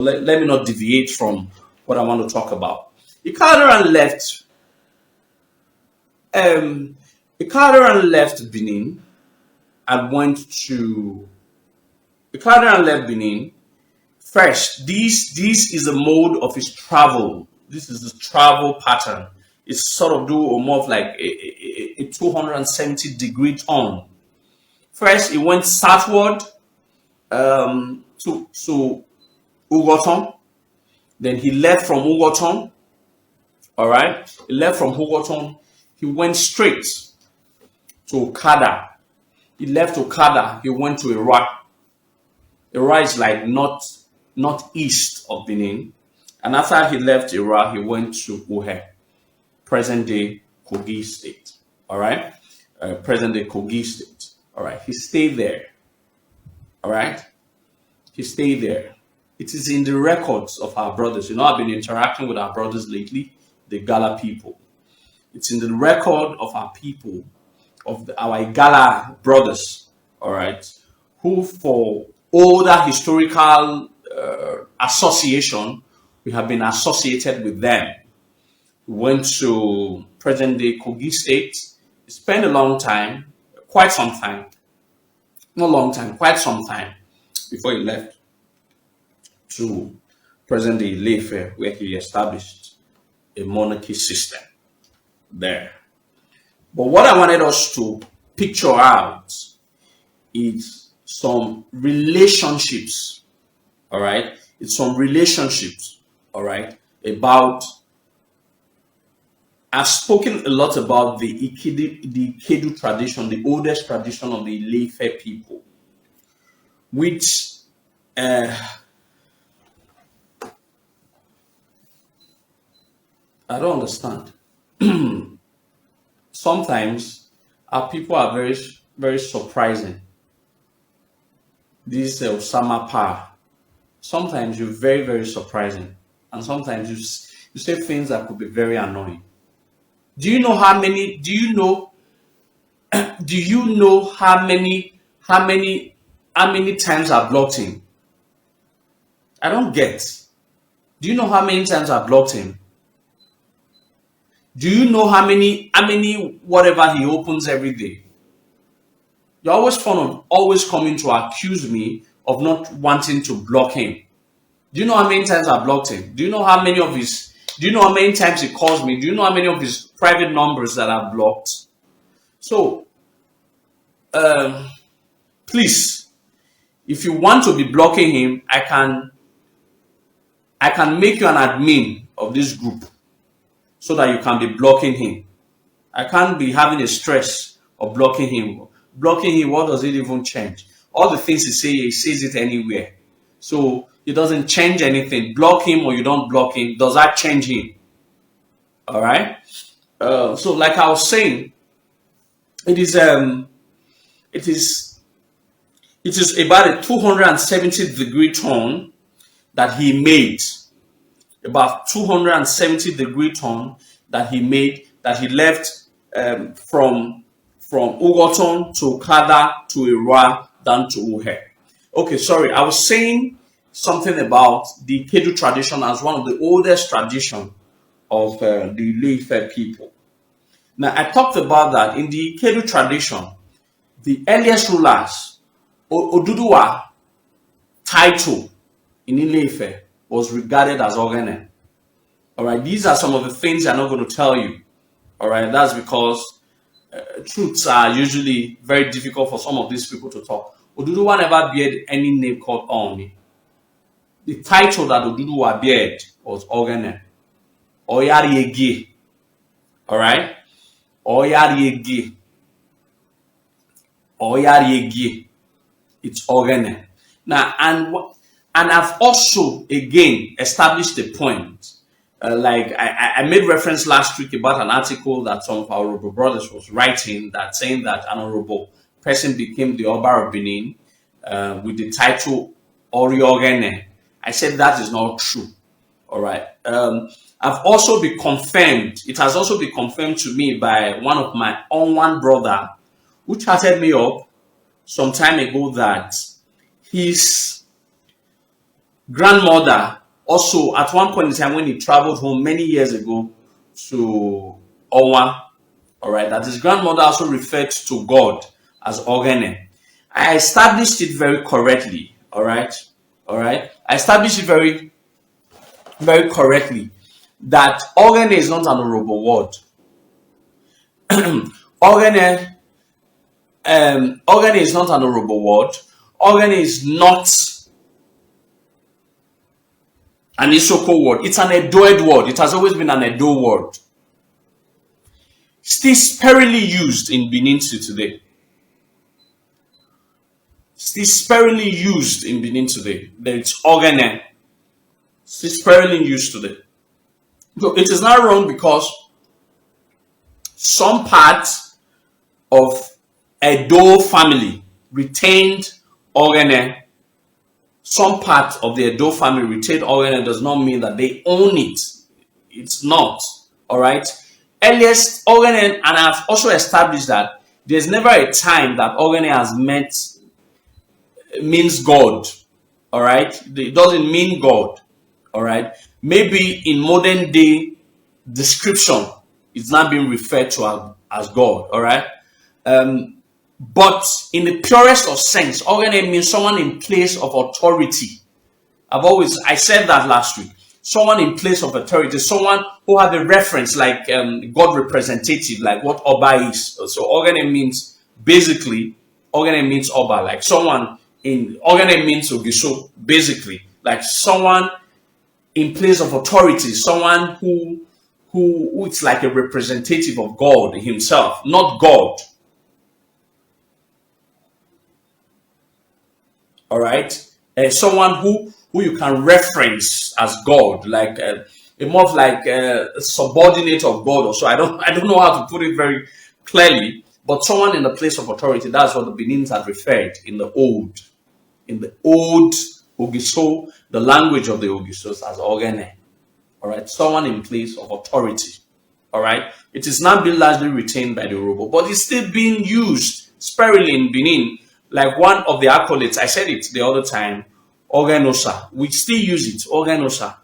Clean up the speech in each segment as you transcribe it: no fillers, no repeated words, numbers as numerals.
Let me not deviate from what I want to talk about. Ikaladerhan left. Um, Ikaladerhan left Benin and went to. Ikaladerhan left Benin first. This is a mode of his travel. This is the travel pattern. It's sort of do or more of like a 270-degree turn. First, he went southward to Ugoton. Then he left from Ugoton. All right, he left from Ugoton. He went straight to Okada. He left Okada. He went to Iraq. Iraq is like northeast of Benin. And after he left Iraq, he went to Uhe, present day Kogi state. All right, present day Kogi state. All right, he stayed there. All right, he stayed there. It is in the records of our brothers. I've been interacting with our brothers lately, the Gala people. It's in the record of our people, of our Igala brothers, all right, who for older historical association, we have been associated with them. We went to present-day Kogi State, spent a long time, quite some time, not long time, quite some time before he left to present-day Ilefe, where he established a monarchy system there. But what I wanted us to picture out is some relationships, all right? It's some relationships, all right, about. I've spoken a lot about the Ikedu tradition, the oldest tradition of the Ilefe people, which I don't understand. Sometimes our people are very, very surprising. This Osama Pa. Sometimes you're very, very surprising, and sometimes you say things that could be very annoying. Do you know how many? Do you know? Do you know how many times I blocked him? I don't get. Do you know how many times I blocked him? Do you know how many whatever he opens every day? You're always fond of always coming to accuse me of not wanting to block him. Do you know how many times I blocked him? Do you know how many of his do you know how many times he calls me? Do you know how many of his private numbers that I've blocked? So please, if you want to be blocking him, I can make you an admin of this group so that you can be blocking him. I can't be having a stress of blocking him. Blocking him, what does it even change? All the things he says it anywhere. So it doesn't change anything. Block him or you don't block him, does that change him? All right. So like I was saying, it is about a 270-degree turn that he made. About 270-degree turn that he made, that he left from Ugoton to Kada to Ira down to Uhe. Okay, sorry, I was saying something about the Kedu tradition as one of the oldest tradition of the Ilefe people. Now, I talked about that in the Kedu tradition, the earliest rulers, Oduduwa title in Ilefe was regarded as Ogene. All right, these are some of the things I'm not going to tell you. All right, that's because truths are usually very difficult for some of these people to talk. Oduduwa never beard any name called Oni. The title that Oduduwa beard was Ogene. Oyariege. All right, Oyariege. Oyariege. It's Ogene. Now, and I've also again established a point. Like I made reference last week about an article that some of our Yoruba brothers was writing, that saying that an honorable person became the Oba of Benin with the title Oriogene. I said that is not true. All right. I've also been confirmed. It has also been confirmed to me by one of my own brother who chatted me up some time ago that his grandmother also, at one point in time when he traveled home many years ago to Owa, all right, that his grandmother also referred to God as Ogene. I established it very correctly, all right, all right. I established it very, very correctly that Ogene is not an Yoruba word. Ogene, Ogene is not an Yoruba word. Ogene is not an Isoko word. It's an Edoed word. It has always been an Edo word. Still sparingly used in Benin today. Still sparingly used in Benin today. It's Ogene. Still sparingly used today. So it is not wrong because some parts of Edo family retained Ogene. Some part of the Edo family retained Ogene does not mean that they own it. It's not. All right. Earliest Ogene, and I've also established that there's never a time that Ogene has means God. All right. It doesn't mean God. All right. Maybe in modern day description, it's not being referred to as God. All right. But in the purest of sense, Ogene means someone in place of authority. I said that last week. Someone in place of authority, someone who had a reference like God representative, like what Oba is. So Ogene means basically, Ogene means Oba, like someone in Ogene means Ogisho, basically, like someone in place of authority, someone who it's like a representative of God himself, not God. All right, someone who you can reference as God, like a more of like a subordinate of God, or so. I don't know how to put it very clearly, but someone in the place of authority. That's what the Benins had referred in the old Ogiso, the language of the Ogisos, as Ogene. All right, someone in place of authority. All right, it is not being largely retained by the Yoruba, but it's still being used sparingly in Benin. Like one of the accolades, I said it the other time, Ogenosa. We still use it, Ogenosa.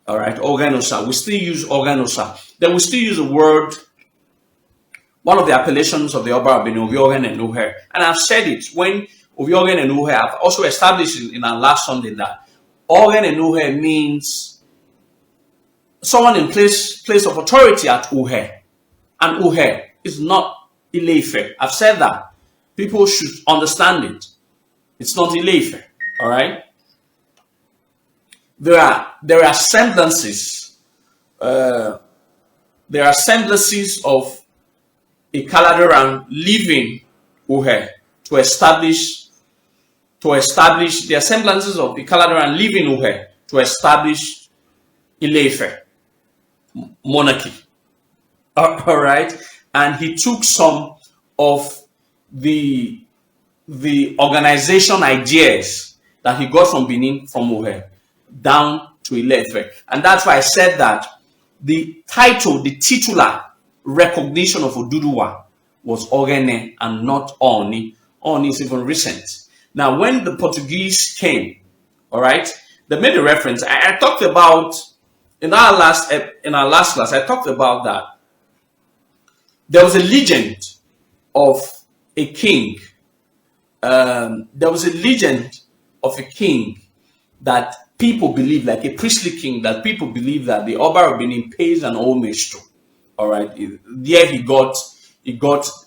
All right, Ogenosa. We still use Ogenosa. Then we still use the word, one of the appellations of the Oba of Benin, Oviogen and Uher. And I've said it, when Oviogen and Uher, I've also established in our last Sunday that Ogen and Uher means someone in place of authority at Uher. And Uher is not Ileife. I've said that. People should understand it. It's not Ileife. All right. There are semblances. There are semblances of Ikaladerhan leaving Uher to establish the semblances of Ikaladerhan leaving Uher to establish Ileife monarchy. All right, and he took some of the organization ideas that he got from Benin, from Uher, down to Ileife. And that's why I said that the title, the titular recognition of Oduduwa was Ogene and not Oni. Oni is even recent. Now, when the Portuguese came, all right, they made a reference. I talked about in our last class. I talked about that there was a legend of a king. There was a legend of a king that people believe, like a priestly king, that people believe that the Oba of Benin pays an homage to. All right, there he got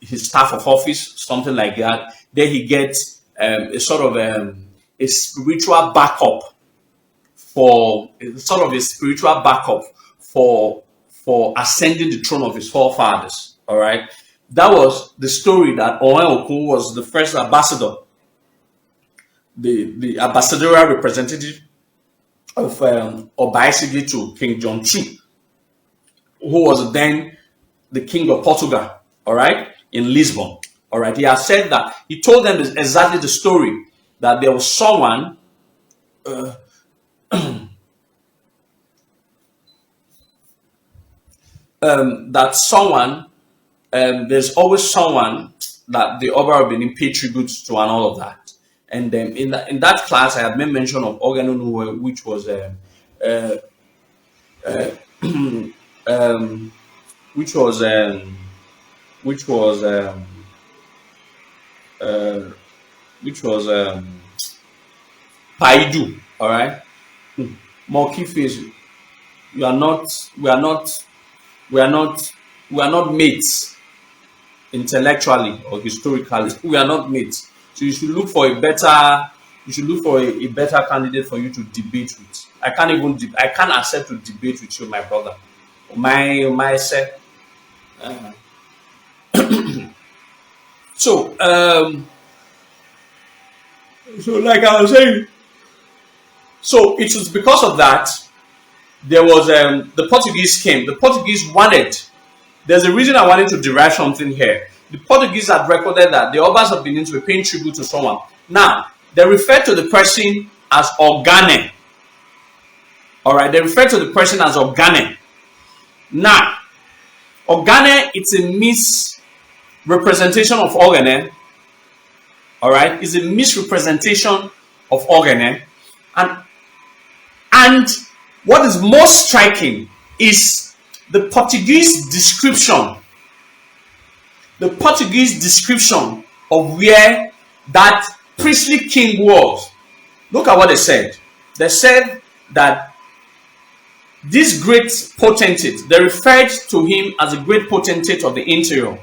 his staff of office, something like that. There he gets a sort of a spiritual backup for ascending the throne of his forefathers. All right, that was the story that Owen Okun was the first ambassador, the ambassadorial representative of Obaisigi to King John II, who was then the king of Portugal, all right, in Lisbon. All right, he has said that he told them exactly the story that there was someone there's always someone that the Oba of Benin pay tribute to and all of that. And in that class, I had made mention of Oganunuwe, uh, uh, um, which was which was uh, which was Paidu. All right, more key phase. We are not. We are not. We are not. We are not mates intellectually or historically. We are not mates. So you should look for a better. You should look for a better candidate for you to debate with. I can't even. I can't accept to debate with you, my brother. My say. Uh, so so like I was saying, so it was because of that there was the Portuguese came. The Portuguese wanted. There's a reason I wanted to derive something here. The Portuguese had recorded that the Obas of Benin were paying tribute to someone. Now, they refer to the person as Organe. Alright, they refer to the person as Organe. Now, Organe, it's a misrepresentation of Organe. Alright, it's a misrepresentation of Organe. And what is most striking is the Portuguese description of where that priestly king was. Look at what they said. They said that this great potentate, they referred to him as a great potentate of the interior,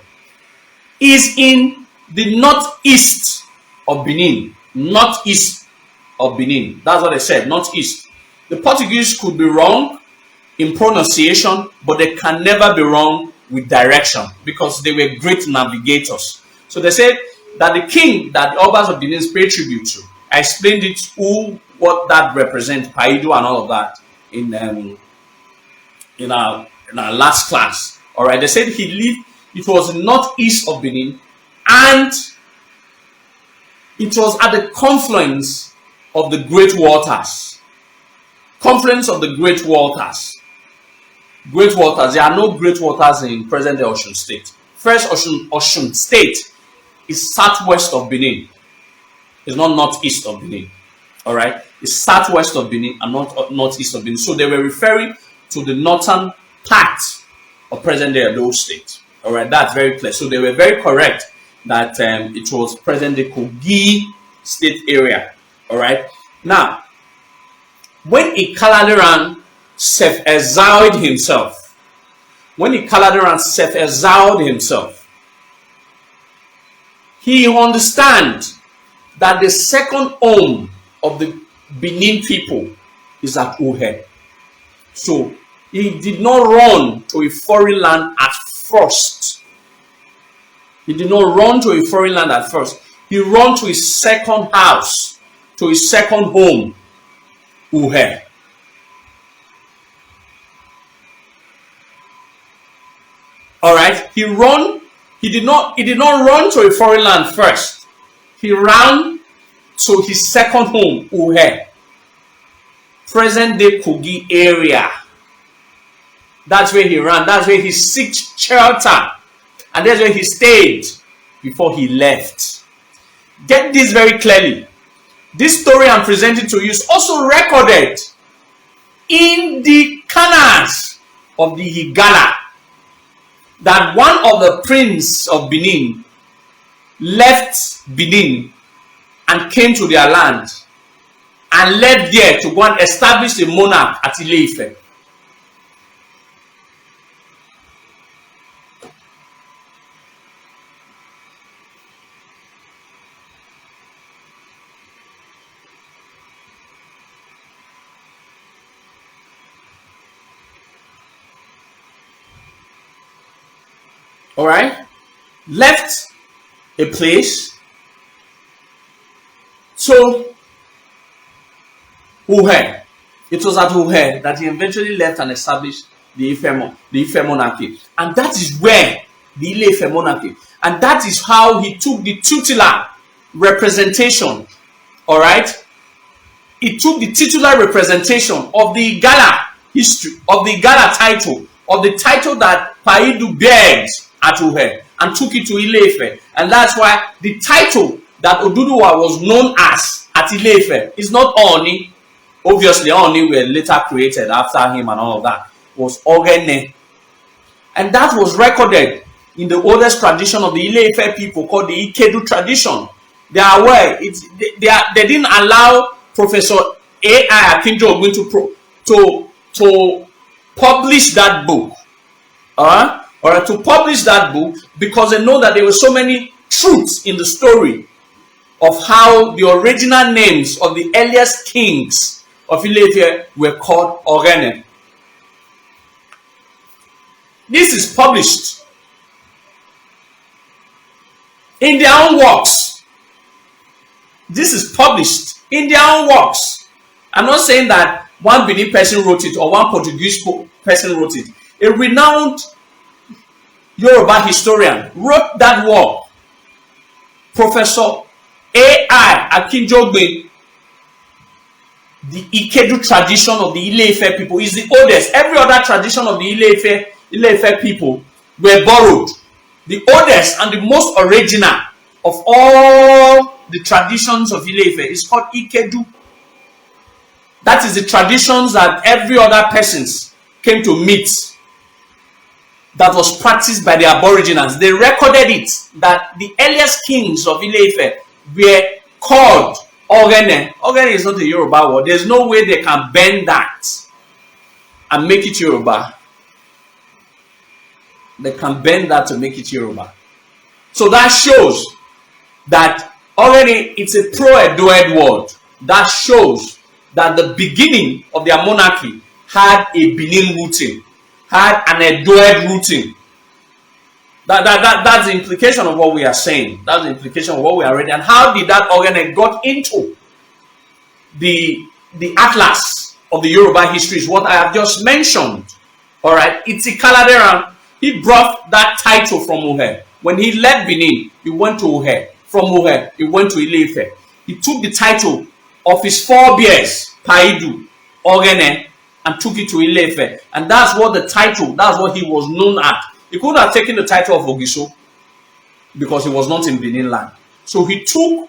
is in the northeast of Benin. Northeast of Benin. That's what they said, northeast. The Portuguese could be wrong in pronunciation, but they can never be wrong with direction because they were great navigators. So they said that the king that the Obas of Benin pay tribute to, I explained it, what that represents, Paidu and all of that in our last class. All right, they said he lived. It was northeast of Benin, and it was at the confluence of the great waters. Confluence of the great waters. Great waters. There are no great waters in present-day Osun State. First, Osun State is southwest of Benin. It's not northeast of Benin. All right, it's southwest of Benin and not northeast of Benin. So they were referring to the northern part of present-day Edo State. All right, that's very clear. So they were very correct that it was present-day Kogi State area. All right. Now, when Ikaladerhan self-exiled himself, he understands that the second home of the Benin people is at Uhe. So he did not run to a foreign land at first. He ran to his second house, to his second home, Uhe. All right. He did not run to a foreign land first. He ran to his second home, Uhe, present-day Kogi area. That's where he ran. That's where he sought shelter, and that's where he stayed before he left. Get this very clearly. This story I'm presenting to you is also recorded in the canals of the Igala, that one of the princes of Benin left Benin and came to their land and left there to go and establish a monarch at Ile-Ife. All right, left a place. So Uhe, it was at Uhe that he eventually left and established the Ife monarchy, and that is where the Ile-Ife monarchy, and that is how he took the titular representation. All right, he took the titular representation of the Igala history, of the Igala title, of the title that Paidu bears at Uhe, and took it to Ile-Ife. And that's why the title that Oduduwa was known as at Ile-Ife is not Oni. Obviously, Oni were later created after him and all of that. It was Ogene. And that was recorded in the oldest tradition of the Ile-Ife people called the Ikedu tradition. They are aware. They didn't allow Professor A.I. Akinjo to publish that book. Alright, to publish that book because they know that there were so many truths in the story of how the original names of the earliest kings of Ile-Ife were called Ogene. This is published in their own works. This is published in their own works. I'm not saying that one Benin person wrote it or one Portuguese person wrote it. A renowned Yoruba historian wrote that work. Professor A.I. Akinjogbe, the Ikedu tradition of the Ile-Ife people is the oldest. Every other tradition of the Ile-Ife people were borrowed. The oldest and the most original of all the traditions of Ile-Ife is called Ikedu. That is the traditions that every other persons came to meet that was practiced by the Aboriginals. They recorded it that the earliest kings of Ile-Ife were called Ogene. Ogene is not a Yoruba word. There's no way they can bend that and make it Yoruba. They can bend that to make it Yoruba. So that shows that already it's a pro-Edoed word. That shows that the beginning of their monarchy had a Benin rooting, had an Edoed rooting. That's the implication of what we are saying. That's the implication of what we are reading. And how did that Ogene got into the atlas of the Yoruba history is what I have just mentioned. All right, it's Ikaladerhan. He brought that title from Uhe. When he left Benin, he went to Uhe. From Uhe, he went to Ile-Ife. He took the title of his forebears, Paidu, Ogene, and took it to Ile-Ife. And that's what the title, that's what he was known at. He could have taken the title of Ogiso because he was not in Benin land. So he took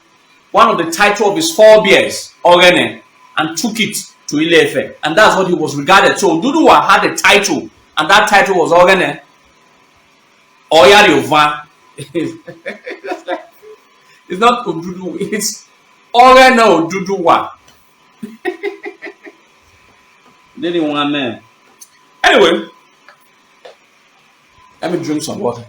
one of the title of his forebears, Ogene, and took it to Ile-Ife. And that's what he was regarded. So Oduduwa had a title, and that title was Ogene. Oyariova. It's not Oduduwa, it's Ogene Oduduwa. Didn't want man. Anyway, let me drink some water.